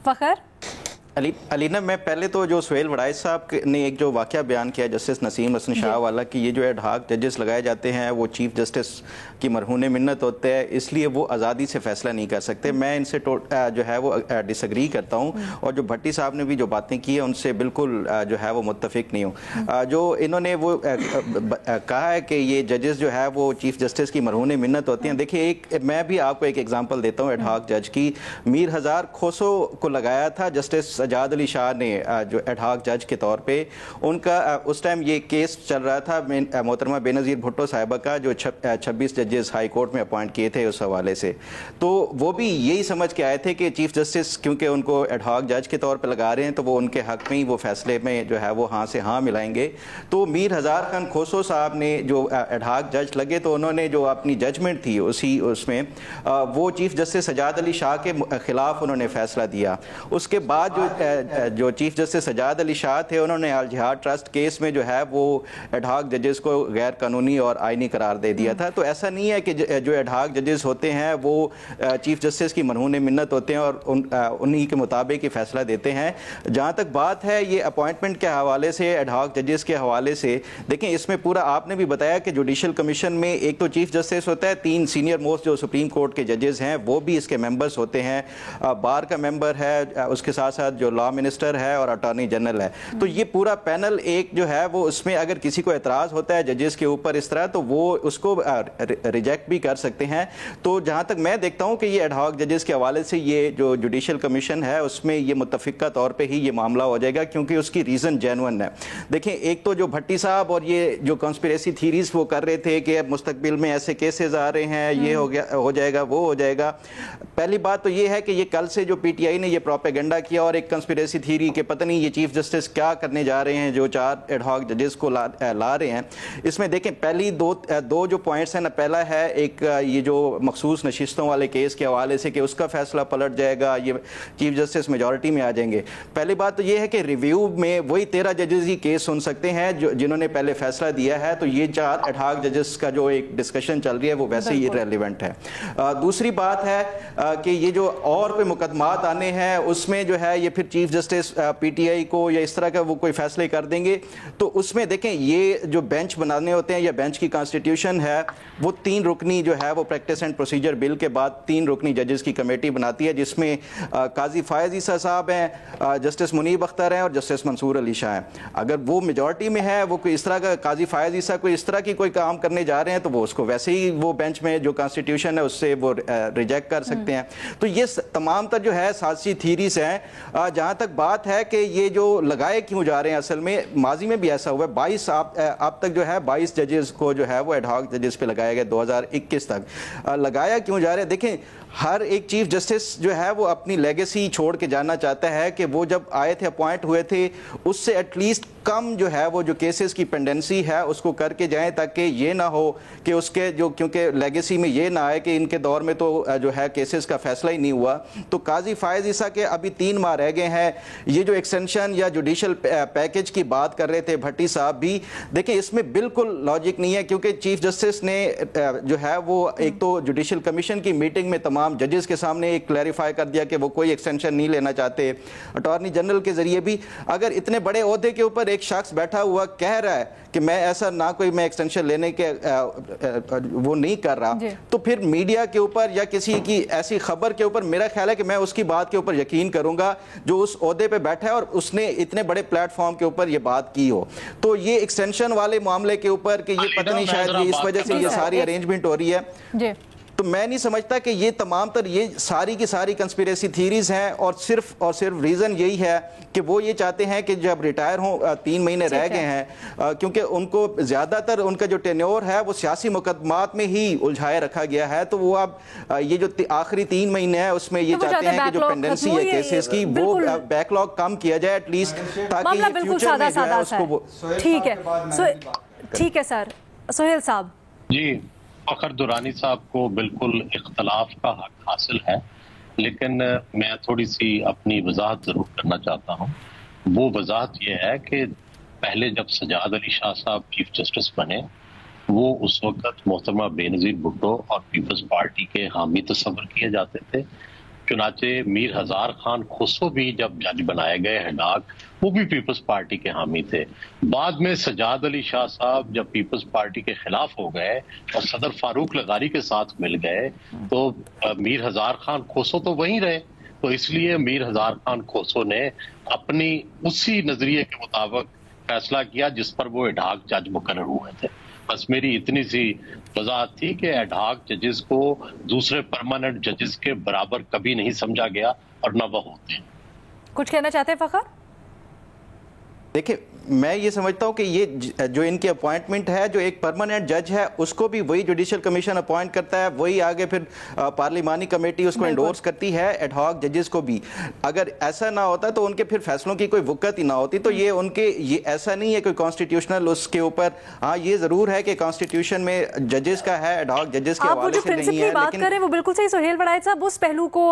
فخر علینا، میں پہلے تو جو سہیل وڑائچ صاحب نے ایک جو واقعہ بیان کیا جسٹس نسیم حسن شاہ والا کہ یہ جو ایڈ ہاک ججز لگائے جاتے ہیں وہ چیف جسٹس کی مرہون منت ہوتے ہیں، اس لیے وہ آزادی سے فیصلہ نہیں کر سکتے. میں ان سے جو ہے وہ ڈس ایگری کرتا ہوں، اور جو بھٹی صاحب نے بھی جو باتیں کی ہیں ان سے بالکل جو ہے وہ متفق نہیں ہوں. جو انہوں نے وہ کہا ہے کہ یہ ججز جو ہے وہ چیف جسٹس کی مرہون منت ہوتے ہیں. دیکھیے میں بھی آپ کو ایک ایگزامپل دیتا ہوں ایڈ ہاک جج کی. میر ہزار کھوسو کو لگایا تھا جسٹس سجاد علی شاہ نے جو ایڈ ہاک جج کے طور پہ. ان کا اس ٹائم یہ کیس چل رہا تھا محترمہ بے نظیر بھٹو صاحبہ کا، جو 26 ججز ہائی کورٹ میں اپوائنٹ کیے تھے اس حوالے سے. تو وہ بھی یہی سمجھ کے آئے تھے کہ چیف جسٹس کیونکہ ان کو ایڈ ہاک جج کے طور پہ لگا رہے ہیں تو وہ ان کے حق میں ہی وہ فیصلے میں جو ہے وہ ہاں سے ہاں ملائیں گے. تو میر ہزار خان کھوسو صاحب نے جو ایڈ ہاک جج لگے تو انہوں نے جو اپنی ججمنٹ تھی اس میں وہ چیف جسٹس سجاد علی شاہ کے خلاف انہوں نے فیصلہ دیا. اس کے بعد جو چیف جسٹس سجاد علی شاہ تھے انہوں نے الجہاد ٹرسٹ کیس میں جو ہے وہ ایڈ ہاک ججز کو غیر قانونی اور آئینی قرار دے دیا تھا. تو ایسا نہیں ہے کہ جو ایڈ ہاک ججز ہوتے ہیں وہ چیف جسٹس کی مرہون منت ہوتے ہیں اور انہی کے مطابق ہی فیصلہ دیتے ہیں. جہاں تک بات ہے یہ اپوائنٹمنٹ کے حوالے سے ایڈ ہاک ججز کے حوالے سے، دیکھیں اس میں پورا آپ نے بھی بتایا کہ جوڈیشل کمیشن میں ایک تو چیف جسٹس ہوتا ہے، 3 سینئر موسٹ جو سپریم کورٹ کے ججز ہیں وہ بھی اس کے ممبرز ہوتے ہیں، بار کا ممبر ہے، اس کے ساتھ ساتھ جو لا منسٹر ہے اور اٹارنی جنرل ہے. تو یہ پورا پینل ایک جو ہے وہ اس میں اگر کسی کو اعتراض ہوتا ہے ججز کے اوپر اس طرح تو وہ اس کو ریجیکٹ بھی کر سکتے ہیں. تو جہاں تک میں دیکھتا ہوں کہ یہ ایڈ ہاک ججز کے حوالے سے یہ جو جوڈیشل کمیشن ہے اس میں یہ متفقہ طور پہ ہی یہ معاملہ ہو جائے گا کیونکہ اس کی ریزن جینون ہے. دیکھیں ایک تو جو بھٹی صاحب اور یہ جو کانسپیریسی تھیریز وہ کر رہے تھے کہ مستقبل میں ایسے کیسز آ رہے ہیں، یہ ہو جائے گا وہ ہو جائے گا. پہلی بات تو یہ ہے کہ یہ کل سے جو پی ٹی آئی نے یہ پروپیگنڈا کیا اور ایک کنسپیریسی تھیری کہ پتہ نہیں یہ چیف جسٹس کیا کرنے جا رہے ہیں جو 4 ایڈ ہاک ججز کو لا رہے ہیں. اس میں دیکھیں پہلی دو جو پوائنٹس ہیں نا، پہلا ہے ایک یہ جو مخصوص نشستوں والے کیس کے حوالے سے کہ اس کا فیصلہ پلٹ جائے گا، یہ چیف جسٹس میجورٹی میں آ جائیں گے. پہلی بات تو یہ ہے کہ ریویو میں وہی 13 ججز ہی کیس سن سکتے ہیں جنہوں نے پہلے فیصلہ دیا ہے. تو یہ 4 ایڈ ہاک ججز کا جو ایک ڈسکشن چل رہی ہے وہ ویسے ہی ریلیونٹ ہے. دوسری بات ہے کہ یہ جو اور کوئی مقدمات آنے ہیں اس میں جو ہے یہ پھر chief justice P T I کو یا اس طرح کا وہ کوئی فیصلے کر دیں گے. تو اس میں دیکھیں یہ جو بینچ بنانے ہوتے ہیں یا بینچ کی کانسٹیٹیوشن ہے وہ 3 رکنی جو ہے وہ پریکٹس اینڈ پروسیجر بل کے بعد 3 رکنی ججز کی کمیٹی بناتی ہے جس میں قاضی فائز عیسیٰ صاحب ہیں، جسٹس منیب اختر ہیں اور جسٹس منصور علی شاہ ہیں. اگر وہ میجورٹی میں ہے، وہ کوئی اس طرح کا قاضی فائز عیسیٰ کوئی اس طرح کی کوئی کام کرنے جا رہے ہیں تو وہ اس کو ویسے ہی وہ بینچ میں جو کانسٹیٹیوشن ہے اس سے وہ ریجیکٹ کر سکتے ہیں. تو یہ تمام تر جو ہے سازشی تھیریز ہیں. جہاں تک بات ہے کہ یہ جو لگائے کیوں جا رہے ہیں، اصل میں ماضی میں بھی ایسا ہوا ہے. 22 اب تک جو ہے 22 ججز کو جو ہے وہ ایڈ ہاک ججز پہ لگایا گیا 2021 تک. لگایا کیوں جا رہے ہیں؟ دیکھیں ہر ایک چیف جسٹس جو ہے وہ اپنی لیگیسی چھوڑ کے جانا چاہتا ہے کہ وہ جب آئے تھے اپوائنٹ ہوئے تھے اس سے ایٹ لیسٹ کم جو ہے وہ جو کیسز کی پینڈنسی ہے اس کو کر کے جائیں تاکہ یہ نہ ہو کہ اس کے جو کیونکہ لیگیسی میں یہ نہ آئے کہ ان کے دور میں تو جو ہے کیسز کا فیصلہ ہی نہیں ہوا. تو قاضی فائز عیسیٰ کے ابھی 3 ماہ رہ گئے ہیں. یہ جو ایکسٹینشن یا جوڈیشل پیکج کی بات کر رہے تھے بھٹی صاحب بھی، دیکھیں اس میں بالکل لاجک نہیں ہے کیونکہ چیف جسٹس نے جو ہے وہ ایک تو جوڈیشل کمیشن کی میٹنگ میں تمام ججز کے سامنے ایک کلیریفائی کر دیا کہ وہ کوئی ایکسٹینشن نہیں لینا چاہتے. اٹارنی جنرل کے ذریعے بھی اگر اتنے بڑے عہدے کے اوپر ایک شخص بیٹھا ہوا کہہ رہا ہے کہ میں ایسا نہ کوئی میں ایکسٹینشن لینے کے وہ نہیں کر رہا، تو پھر میڈیا کے اوپر یا کسی کی ایسی خبر کے اوپر میرا خیال ہے کہ میں اس کی بات کے اوپر یقین کروں گا جو اس عہدے پہ بیٹھا ہے اور اس نے اتنے بڑے پلیٹ فارم کے اوپر یہ بات کی ہو. تو یہ ایکسٹینشن والے معاملے کے اوپر کہ یہ پتہ نہیں شاید یہ اس وجہ سے یہ ساری ارینجمنٹ ہو رہی ہے، تو میں نہیں سمجھتا کہ یہ تمام تر یہ ساری کی ساری کنسپیریسی تھیریز ہیں اور صرف ریزن یہی ہے کہ وہ یہ چاہتے ہیں کہ جب ریٹائر ہوں 3 مہینے رہ گئے ہیں کیونکہ ان کو زیادہ تر ان کا جو ٹینیور ہے وہ سیاسی مقدمات میں ہی الجھائے رکھا گیا ہے. تو وہ اب یہ جو آخری 3 مہینے ہیں اس میں یہ چاہتے ہیں کہ جو پینڈنسی ہے کیسز کی وہ بیک لاگ کم کیا جائے ایٹ لیسٹ تاکہ یہ فیوچر میں جو ہے اس کو. ٹھیک ہے سر. سہیل صاحب جی، فخر درانی صاحب کو بالکل اختلاف کا حق حاصل ہے، لیکن میں تھوڑی سی اپنی وضاحت ضرور کرنا چاہتا ہوں. وہ وضاحت یہ ہے کہ پہلے جب سجاد علی شاہ صاحب چیف جسٹس بنے وہ اس وقت محترمہ بے نظیر بھٹو اور پیپلز پارٹی کے حامی تصور کیے جاتے تھے. چنانچہ میر ہزار خان خسرو بھی جب جج بنائے گئے ہیڈاک وہ بھی پیپلز پارٹی کے حامی تھے. بعد میں سجاد علی شاہ صاحب جب پیپلز پارٹی کے خلاف ہو گئے اور صدر فاروق لغاری کے ساتھ مل گئے تو میر ہزار خان خسرو تو وہیں رہے. تو اس لیے میر ہزار خان خسرو نے اپنی اسی نظریے کے مطابق فیصلہ کیا جس پر وہ ایڈھاک جج مقرر ہوئے تھے. بس میری اتنی سی وضاحت تھی کہ ایڈھاک ججز کو دوسرے پرماننٹ ججز کے برابر کبھی نہیں سمجھا گیا اور نہ وہ ہوتے ہیں. کچھ کہنا چاہتے ہیں فخر؟ دیکھیں میں یہ سمجھتا ہوں کہ یہ جو ان کی اپوائنٹمنٹ ہے جو ایک پرماننٹ جج ہے اس کو بھی وہی جوڈیشل کمیشن اپوائنٹ کرتا ہے, وہی آگے پھر پارلیمانی کمیٹی اس کو انڈورس کرتی ہے ایڈ ہاک ججز کو بھی. اگر ایسا نہ ہوتا تو ان کے پھر فیصلوں کی کوئی وقت ہی نہ ہوتی. تو یہ ان کے یہ ایسا نہیں ہے کوئی کانسٹیٹیوشنل اس کے اوپر. ہاں یہ ضرور ہے کہ کانسٹیٹیوشن میں ججز کا ہے ایڈ ہاک ججز کے حوالے سے نہیں ہے. بات کریں وہ بالکل صحیح. سہیل وڑائچ صاحب اس پہلو کو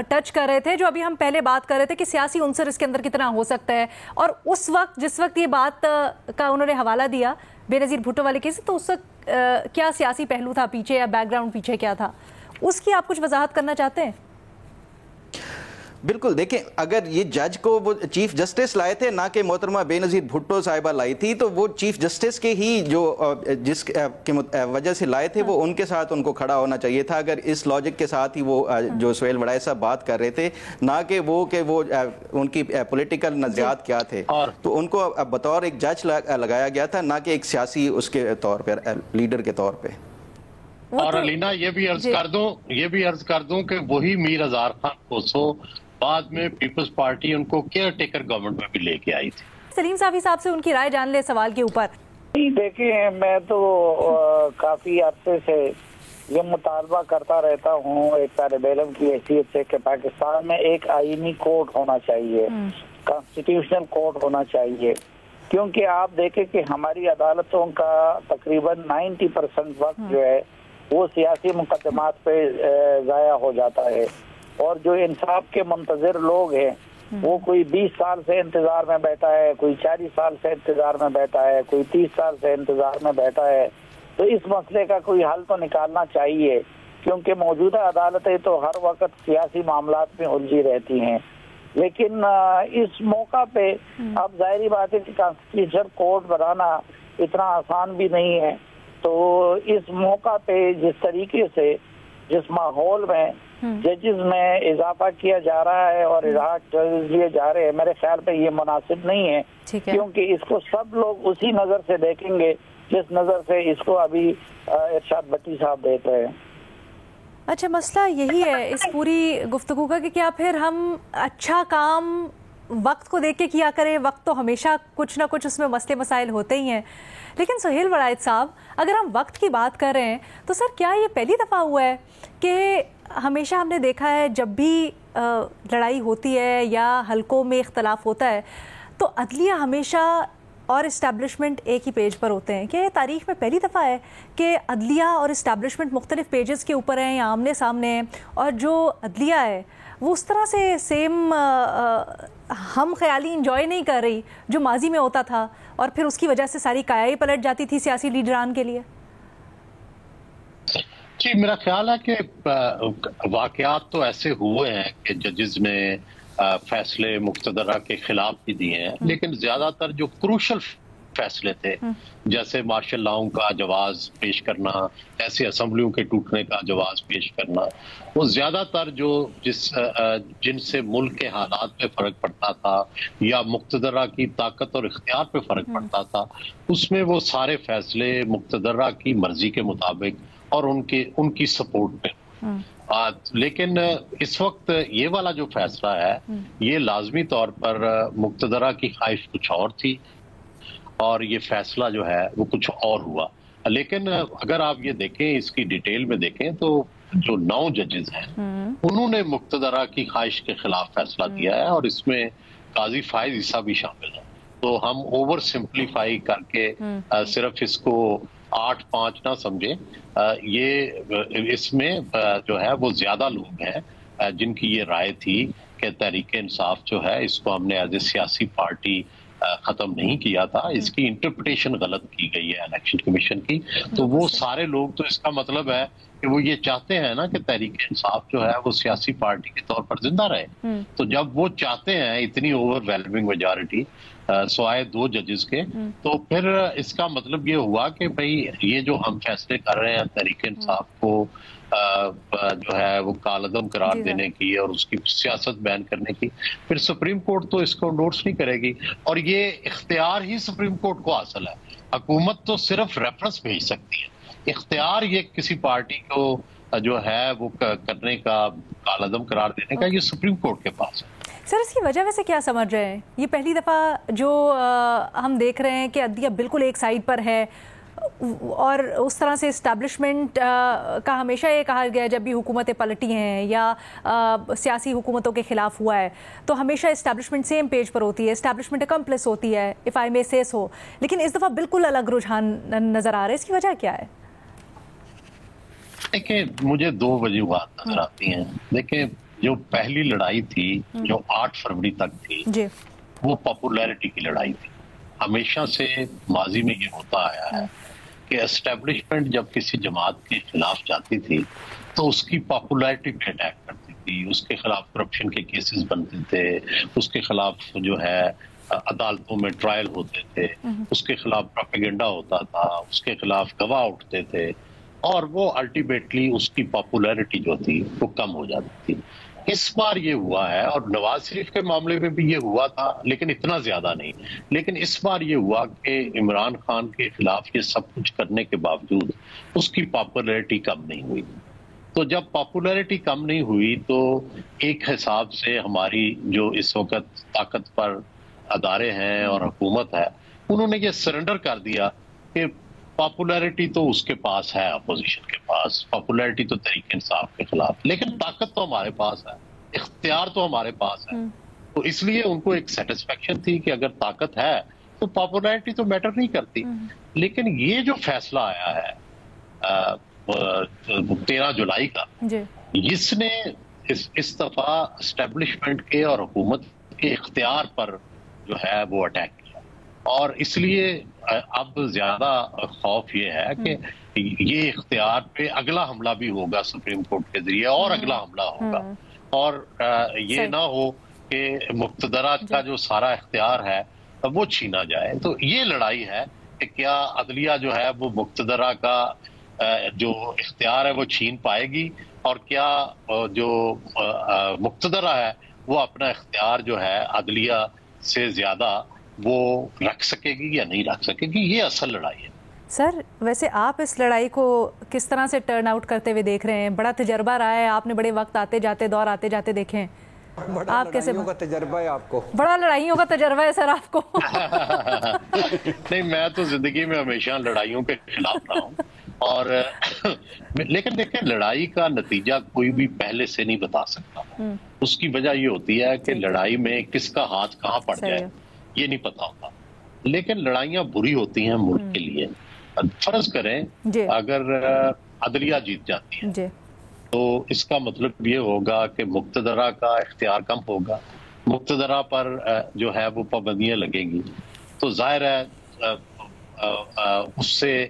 ٹچ کر رہے تھے جو ابھی ہم پہلے بات کر رہے تھے کہ سیاسی عنصر اس کے اندر کتنا ہو سکتا ہے, اور اس وقت جس وقت یہ بات کا انہوں نے حوالہ دیا بے نظیر بھٹو والے کیس, تو اس وقت کیا سیاسی پہلو تھا پیچھے یا بیک گراؤنڈ پیچھے کیا تھا, اس کی آپ کچھ وضاحت کرنا چاہتے ہیں؟ بالکل. دیکھیں اگر یہ جج کو وہ چیف جسٹس لائے تھے نہ کہ محترمہ بے نظیر بھٹو صاحبہ لائی تھی, تو وہ چیف جسٹس کے ہی جو جس کی وجہ سے لائے تھے وہ ان کے ساتھ ان کو کھڑا ہونا چاہیے تھا. اگر اس لاجک کے ساتھ ہی وہ جو سہیل وڑائچ صاحب بات کر رہے تھے, نہ کہ وہ ان کی پولیٹیکل نظریات کیا تھے, تو ان کو بطور ایک جج لگایا گیا تھا نہ کہ ایک سیاسی اس کے طور پر لیڈر کے طور پہ. اور علینا یہ بھی عرض کر دوں کہ وہی میر ہزار خان خسرو بعد میں پیپلز پارٹی ان کو کیئر ٹیکر گورنمنٹ میں بھی لے کے آئی تھی. سلیم صافی صاحب سے ان کی رائے جان لے سوال کے اوپر. دیکھیں میں تو کافی عرصے سے یہ مطالبہ کرتا رہتا ہوں ایک طالب علم کی حیثیت سے کہ پاکستان میں ایک آئینی کورٹ ہونا چاہیے, کانسٹیٹیوشنل کورٹ ہونا چاہیے, کیونکہ آپ دیکھیں کہ ہماری عدالتوں کا تقریباً 90% وقت جو ہے وہ سیاسی مقدمات پہ ضائع ہو جاتا ہے, اور جو انصاف کے منتظر لوگ ہیں وہ کوئی 20 سال سے انتظار میں بیٹھا ہے, کوئی 40 سال سے انتظار میں بیٹھا ہے, کوئی 30 سال سے انتظار میں بیٹھا ہے. تو اس مسئلے کا کوئی حل تو نکالنا چاہیے, کیونکہ موجودہ عدالتیں تو ہر وقت سیاسی معاملات میں الجھی رہتی ہیں. لیکن اس موقع پہ اب ظاہری بات ہے کہ کانسٹیٹیوشن کورٹ بنانا اتنا آسان بھی نہیں ہے. تو اس موقع پہ جس طریقے سے جس ماحول میں ججز میں اضافہ کیا جا رہا ہے اور اضافہ لیے جا رہے ہیں, میرے خیال پہ یہ مناسب نہیں ہے, کیونکہ اس کو سب لوگ اسی نظر سے دیکھیں گے جس نظر سے اس کو ابھی ارشاد بٹی صاحب دیکھ رہے ہیں. اچھا مسئلہ یہی ہے اس پوری گفتگو کا کہ کیا پھر ہم اچھا کام وقت کو دیکھ کے کیا کریں. وقت تو ہمیشہ کچھ نہ کچھ اس میں مسئلے مسائل ہوتے ہی ہیں. لیکن سہیل وڑائچ صاحب اگر ہم وقت کی بات کر رہے ہیں تو سر کیا یہ پہلی دفعہ ہوا ہے کہ ہمیشہ ہم نے دیکھا ہے جب بھی لڑائی ہوتی ہے یا حلقوں میں اختلاف ہوتا ہے تو عدلیہ ہمیشہ اور اسٹیبلشمنٹ ایک ہی پیج پر ہوتے ہیں؟ کہ یہ تاریخ میں پہلی دفعہ ہے کہ عدلیہ اور اسٹیبلشمنٹ مختلف پیجز کے اوپر ہیں یا آمنے سامنے ہیں, اور جو عدلیہ ہے وہ اس طرح سے سیم ہم خیالی انجوائے نہیں کر رہی جو ماضی میں ہوتا تھا, اور پھر اس کی وجہ سے ساری کایا ہی پلٹ جاتی تھی سیاسی لیڈران کے لیے؟ جی میرا خیال ہے کہ واقعات تو ایسے ہوئے ہیں کہ ججز نے فیصلے مقتدرہ کے خلاف بھی دیے ہیں, لیکن زیادہ تر جو کروشل فیصلے تھے جیسے مارشل لاؤں کا جواز پیش کرنا, ایسے اسمبلیوں کے ٹوٹنے کا جواز پیش کرنا, وہ زیادہ تر جو جن سے ملک کے حالات پہ فرق پڑتا تھا یا مقتدرہ کی طاقت اور اختیار پہ فرق پڑتا تھا, اس میں وہ سارے فیصلے مقتدرہ کی مرضی کے مطابق اور ان کی سپورٹ پہ. لیکن اس وقت یہ والا جو فیصلہ ہے یہ لازمی طور پر مقتدرہ کی خواہش کچھ اور تھی اور یہ فیصلہ جو ہے وہ کچھ اور ہوا. لیکن اگر آپ یہ دیکھیں اس کی ڈیٹیل میں دیکھیں تو جو 9 ججز ہیں انہوں نے مقتدرہ کی خواہش کے خلاف فیصلہ دیا ہے, اور اس میں قاضی فائز عیسیٰ بھی شامل ہے. تو ہم اوور سمپلیفائی کر کے صرف اس کو 8-5 نہ سمجھیں, یہ اس میں جو ہے وہ زیادہ لوگ ہیں جن کی یہ رائے تھی کہ تحریک انصاف جو ہے اس کو ہم نے ایز اے سیاسی پارٹی ختم نہیں کیا تھا, اس کی انٹرپریٹیشن غلط کی گئی ہے الیکشن کمیشن کی. تو وہ سارے لوگ, تو اس کا مطلب ہے کہ وہ یہ چاہتے ہیں نا کہ تحریک انصاف جو ہے وہ سیاسی پارٹی کے طور پر زندہ رہے. تو جب وہ چاہتے ہیں اتنی اوور ویلمنگ میجارٹی سوائے 2 ججز کے, تو پھر اس کا مطلب یہ ہوا کہ بھئی یہ جو ہم فیصلے کر رہے ہیں تحریک انصاف کو جو ہے وہ کالعدم قرار دینے کی اور اس کی سیاست بیان کرنے کی, پھر سپریم کورٹ تو اس کو انڈورس نہیں کرے گی. اور یہ اختیار ہی سپریم کورٹ کو حاصل ہے. حکومت تو صرف ریفرنس بھیج سکتی ہے, اختیار یہ کسی پارٹی کو جو ہے وہ کرنے کا, کالعدم قرار دینے کا, یہ سپریم کورٹ کے پاس ہے. سر اس کی وجہ ویسے کیا سمجھ رہے ہیں؟ یہ پہلی دفعہ جو ہم دیکھ رہے ہیں کہ عدلیہ بالکل ایک سائڈ پر ہے, اور اس طرح سے اسٹیبلشمنٹ کا ہمیشہ یہ کہا گیا جب بھی حکومتیں پلٹی ہیں یا سیاسی حکومتوں کے خلاف ہوا ہے تو ہمیشہ اسٹیبلشمنٹ سیم پیج پر ہوتی ہے, اسٹیبلشمنٹ اکمپلس ہوتی ہے, اف آئی مے سے سو. لیکن اس دفعہ بالکل الگ رجحان نظر آ رہا ہے, اس کی وجہ کیا ہے؟ دیکھیں مجھے 2 وجوہات نظر آتی ہیں. دیکھیں جو پہلی لڑائی تھی جو 8 فروری تک تھی وہ پاپولیرٹی کی لڑائی تھی. ہمیشہ سے ماضی میں یہ ہوتا آیا ہے کہ اسٹیبلشمنٹ جب کسی جماعت کے خلاف جاتی تھی تو اس کی پاپولیرٹی پہ اٹیک کرتی تھی, اس کے خلاف کرپشن کے کیسز بنتے تھے, اس کے خلاف جو ہے عدالتوں میں ٹرائل ہوتے تھے, اس کے خلاف پروپیگنڈا ہوتا تھا, اس کے خلاف گواہ اٹھتے تھے, اور وہ الٹیمیٹلی اس کی پاپولیرٹی جو تھی وہ کم ہو جاتی تھی. اس بار یہ ہوا ہے, اور نواز شریف کے معاملے میں بھی یہ ہوا تھا لیکن اتنا زیادہ نہیں, لیکن اس بار یہ ہوا کہ عمران خان کے خلاف یہ سب کچھ کرنے کے باوجود اس کی پاپولیرٹی کم نہیں ہوئی. تو جب پاپولیرٹی کم نہیں ہوئی تو ایک حساب سے ہماری جو اس وقت طاقت پر ادارے ہیں اور حکومت ہے, انہوں نے یہ سرنڈر کر دیا کہ پاپولیرٹی تو اس کے پاس ہے, اپوزیشن کے پاس پاپولیرٹی تو تحریک انصاف کے خلاف, لیکن طاقت تو ہمارے پاس ہے, اختیار تو ہمارے پاس ہے. تو اس لیے ان کو ایک سیٹسفیکشن تھی کہ اگر طاقت ہے تو پاپولیرٹی تو میٹر نہیں کرتی. لیکن یہ جو فیصلہ آیا ہے 13 جولائی کا, اس نے اس دفعہ اسٹیبلشمنٹ کے اور حکومت کے اختیار پر جو ہے وہ اٹیک کیا, اور اس لیے اب زیادہ خوف یہ ہے کہ یہ اختیار پہ اگلا حملہ بھی ہوگا سپریم کورٹ کے ذریعے, اور اگلا حملہ ہوگا, اور یہ نہ ہو کہ مقتدرہ کا جو سارا اختیار ہے وہ چھینا جائے. تو یہ لڑائی ہے کہ کیا عدلیہ جو ہے وہ مقتدرہ کا جو اختیار ہے وہ چھین پائے گی, اور کیا جو مقتدرہ ہے وہ اپنا اختیار جو ہے عدلیہ سے زیادہ وہ رکھ سکے گی یا نہیں رکھ سکے گی. یہ اصل لڑائی ہے. سر ویسے آپ اس لڑائی کو کس طرح سے ٹرن آؤٹ کرتے ہوئے دیکھ رہے ہیں؟ بڑا تجربہ رہا ہے, آپ نے بڑے وقت آتے جاتے, دور آتے جاتے دیکھیں, آپ کیسے؟ لڑائیوں کا تجربہ ہے آپ کو؟ بڑا لڑائیوں کا تجربہ ہے سر آپ کو؟ نہیں, میں تو زندگی میں ہمیشہ لڑائیوں کے خلاف رہا ہوں, اور لیکن دیکھیں لڑائی کا نتیجہ کوئی بھی پہلے سے نہیں بتا سکتا. اس کی وجہ یہ ہوتی ہے کہ لڑائی میں کس کا ہاتھ کہاں پڑ جائے یہ نہیں پتا ہوتا. لیکن لڑائیاں بری ہوتی ہیں ملک کے لیے. فرض کریں اگر عدلیہ جیت جاتی ہے تو اس کا مطلب یہ ہوگا کہ مقتدرہ کا اختیار کم ہوگا, مقتدرہ پر جو ہے وہ پابندیاں لگیں گی. تو ظاہر ہے اس سے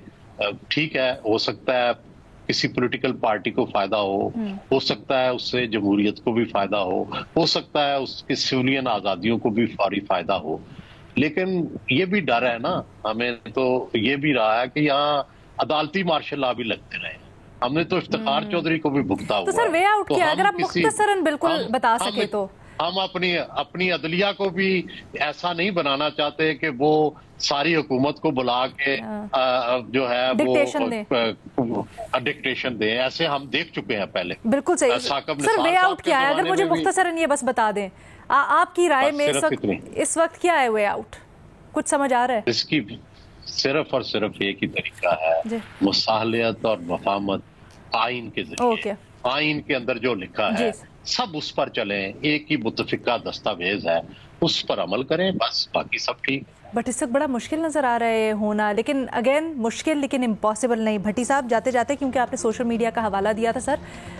ٹھیک ہے, ہو سکتا ہے کسی پولیٹیکل پارٹی کو فائدہ ہو سکتا ہے اس سے جمہوریت کو بھی فائدہ ہو سکتا ہے اس کی سویلین آزادیوں کو بھی فوری فائدہ ہو. لیکن یہ بھی ڈر ہے نا ہمیں, تو یہ بھی رہا ہے کہ یہاں عدالتی مارشل لا بھی لگتے رہے. ہم نے تو افتخار چودھری کو بھی بھگتا ہوا. تو سر وے آؤٹ کیا, اگر آپ مختصراً بالکل بتا سکے تو. ہم اپنی عدلیہ کو بھی ایسا نہیں بنانا چاہتے کہ وہ ساری حکومت کو بلا کے جو ہے وہ ڈکٹیشن دیں. ایسے ہم دیکھ چکے ہیں پہلے. بالکل صحیح. سر وے آؤٹ کیا ہے, اگر مجھے مختصراً یہ بس بتا دیں, آپ کی رائے میں اس وقت کیا ہے وے آؤٹ؟ کچھ سمجھ آ رہا ہے؟ اس کی صرف اور صرف ایک ہی طریقہ ہے, مصالحت اور مفاہمت آئین کے ذریعے. آئین کے اندر جو لکھا ہے سب اس پر چلیں, ایک ہی متفقہ دستاویز ہے اس پر عمل کریں, بس باقی سب ٹھیک. بٹ اس وقت بڑا مشکل نظر آ رہا ہے ہونا, لیکن اگین مشکل لیکن امپاسبل نہیں. بھٹی صاحب جاتے جاتے, کیونکہ آپ نے سوشل میڈیا کا حوالہ دیا تھا سر,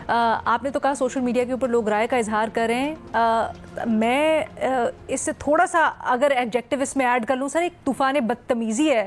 آپ نے تو کہا سوشل میڈیا کے اوپر لوگ رائے کا اظہار کریں. میں اس سے تھوڑا سا اگر ایڈجیکٹو اس میں ایڈ کر لوں سر, ایک طوفان بدتمیزی ہے